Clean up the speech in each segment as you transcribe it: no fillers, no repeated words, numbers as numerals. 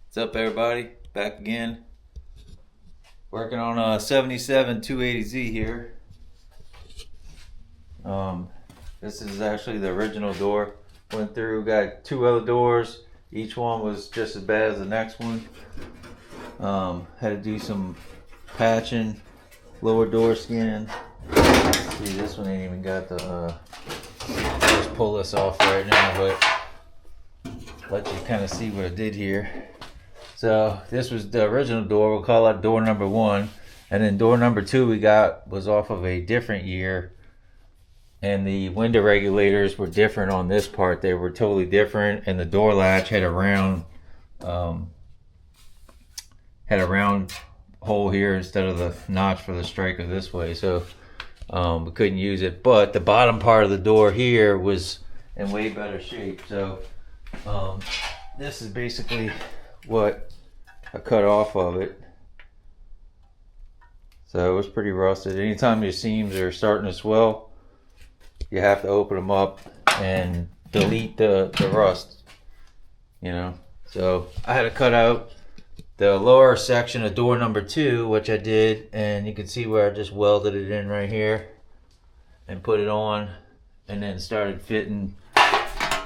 What's up, everybody? Back again. Working on a 77 280Z here. This is actually the original door. Went through, got two other doors. Each one was just as bad as the next one. Had to do some patching, lower door skin. See, this one ain't even got the. Just pull this off right now, but let you kind of see what I did here. So this was the original door. We'll call that door number one, and then door number two we got was off of a different year, and the window regulators were different on this part. They were totally different, and the door latch had a round hole here instead of the notch for the striker this way. So we couldn't use it, but the bottom part of the door here was in way better shape. So this is basically what I cut off of it. So it was pretty rusted. Anytime your seams are starting to swell, you have to open them up and delete the rust, you know. So I had to cut out the lower section of door number two, which I did, and you can see where I just welded it in right here and put it on, and then started fitting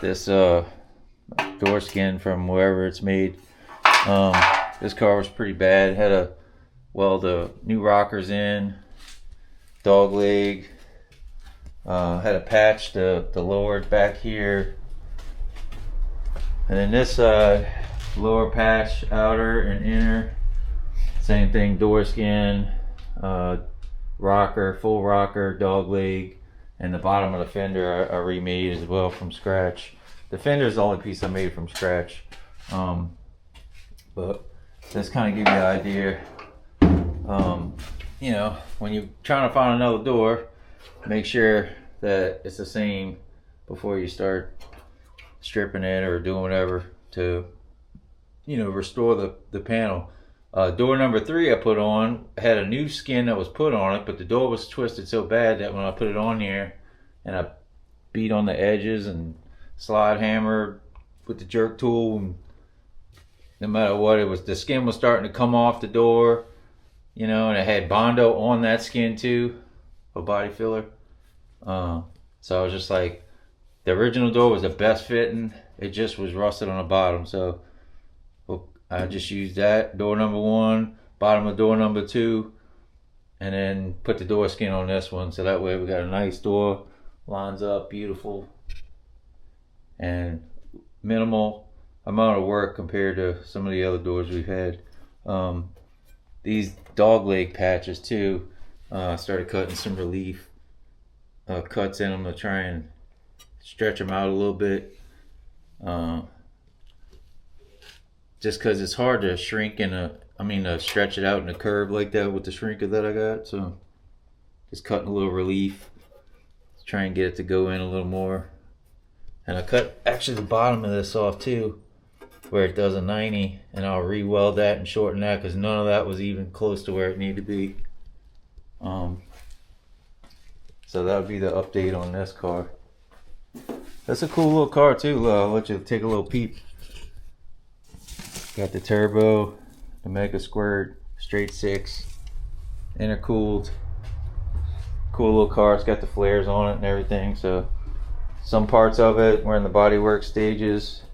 this door skin from wherever it's made. This car was pretty bad. Had to weld the new rockers in, dog leg. Had to patch the lower back here, and then this side, lower patch, outer and inner. Same thing, door skin, rocker, full rocker, dog leg, and the bottom of the fender I remade as well from scratch. The fender is the only piece I made from scratch. But just kind of give you an idea. You know, when you're trying to find another door, make sure that it's the same before you start stripping it or doing whatever to, you know, restore the panel. Door number three I put on had a new skin that was put on it, but the door was twisted so bad that when I put it on here and I beat on the edges and slide hammered with the jerk tool, and no matter what, it was, the skin was starting to come off the door, you know, and it had Bondo on that skin too, a body filler. So I was just like, the original door was the best fitting. It just was rusted on the bottom, so I just used that door number one, bottom of door number two, and then put the door skin on this one, so that way we got a nice door, lines up beautiful, and minimal amount of work compared to some of the other doors we've had. These dog leg patches too, I started cutting some relief cuts in them to try and stretch them out a little bit, just because it's hard to shrink to stretch it out in a curve like that with the shrinker that I got. So just cutting a little relief to try and get it to go in a little more. And I cut actually the bottom of this off too, where it does a 90, and I'll re-weld that and shorten that because none of that was even close to where it needed to be. So that would be the update on this car. That's a cool little car too. I'll let you take a little peep. Got the turbo, the Mega Squirt, straight six, intercooled. Cool little car. It's got the flares on it and everything. So some parts of it were in the bodywork stages.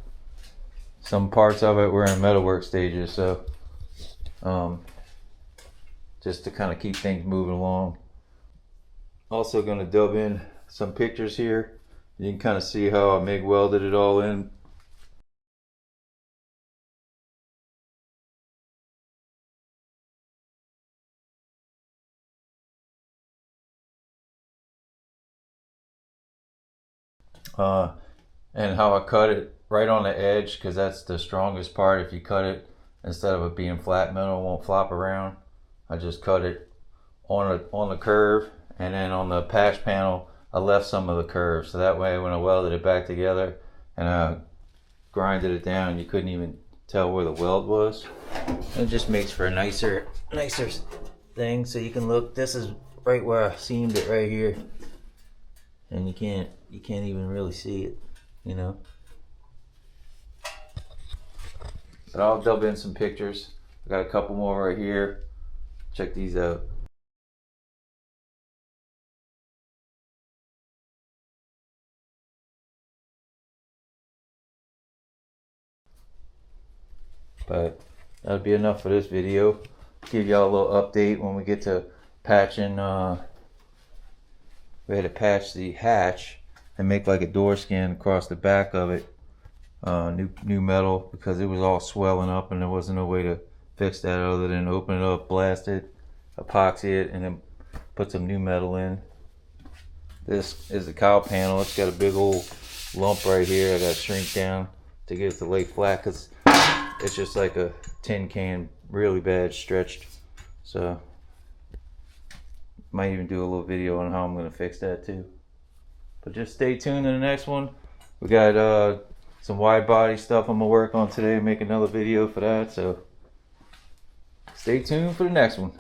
Some parts of it were in metalwork stages. So just to kind of keep things moving along. Also going to dub in some pictures here. You can kind of see how I MIG welded it all in. And how I cut it right on the edge, because that's the strongest part. If you cut it instead of it being flat metal, it won't flop around. I just cut it on the curve, and then on the patch panel I left some of the curve, so that way when I welded it back together and I grinded it down, you couldn't even tell where the weld was. It just makes for a nicer thing. So you can look, this is right where I seamed it right here, and you can't even really see it, you know. But I'll dub in some pictures. I got a couple more right here. Check these out. But that'll be enough for this video. Give y'all a little update when we get to patching. We had to patch the hatch and make like a door skin across the back of it. New metal, because it was all swelling up and there wasn't no way to fix that other than open it up, blast it, epoxy it, and then put some new metal in. This is the cowl panel. It's got a big old lump right here. I got to shrink down to get it to lay flat because it's just like a tin can, really bad stretched. So might even do a little video on how I'm going to fix that too. But just stay tuned to the next one. We got some wide body stuff I'm going to work on today, make another video for that. So stay tuned for the next one.